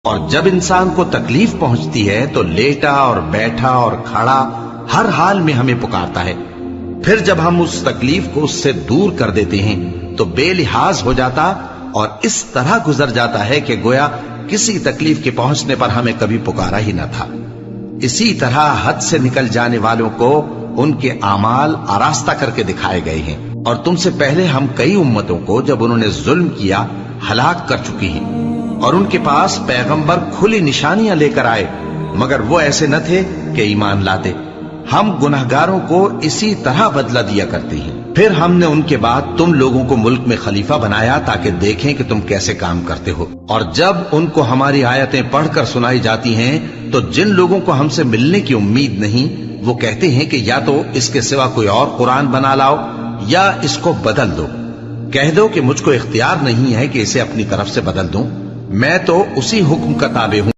اور جب انسان کو تکلیف پہنچتی ہے تو لیٹا اور بیٹھا اور کھڑا ہر حال میں ہمیں پکارتا ہے. پھر جب ہم اس تکلیف کو اس سے دور کر دیتے ہیں تو بے لحاظ ہو جاتا اور اس طرح گزر جاتا ہے کہ گویا کسی تکلیف کے پہنچنے پر ہمیں کبھی پکارا ہی نہ تھا. اسی طرح حد سے نکل جانے والوں کو ان کے اعمال آراستہ کر کے دکھائے گئے ہیں. اور تم سے پہلے ہم کئی امتوں کو جب انہوں نے ظلم کیا ہلاک کر چکی ہیں، اور ان کے پاس پیغمبر کھلی نشانیاں لے کر آئے مگر وہ ایسے نہ تھے کہ ایمان لاتے. ہم گناہگاروں کو اسی طرح بدلہ دیا کرتے ہیں. پھر ہم نے ان کے بعد تم لوگوں کو ملک میں خلیفہ بنایا تاکہ دیکھیں کہ تم کیسے کام کرتے ہو. اور جب ان کو ہماری آیتیں پڑھ کر سنائی جاتی ہیں تو جن لوگوں کو ہم سے ملنے کی امید نہیں وہ کہتے ہیں کہ یا تو اس کے سوا کوئی اور قرآن بنا لاؤ یا اس کو بدل دو. کہہ دو کہ مجھ کو اختیار نہیں ہے کہ اسے اپنی طرف سے بدل دوں، میں تو اسی حکم کا تابع ہوں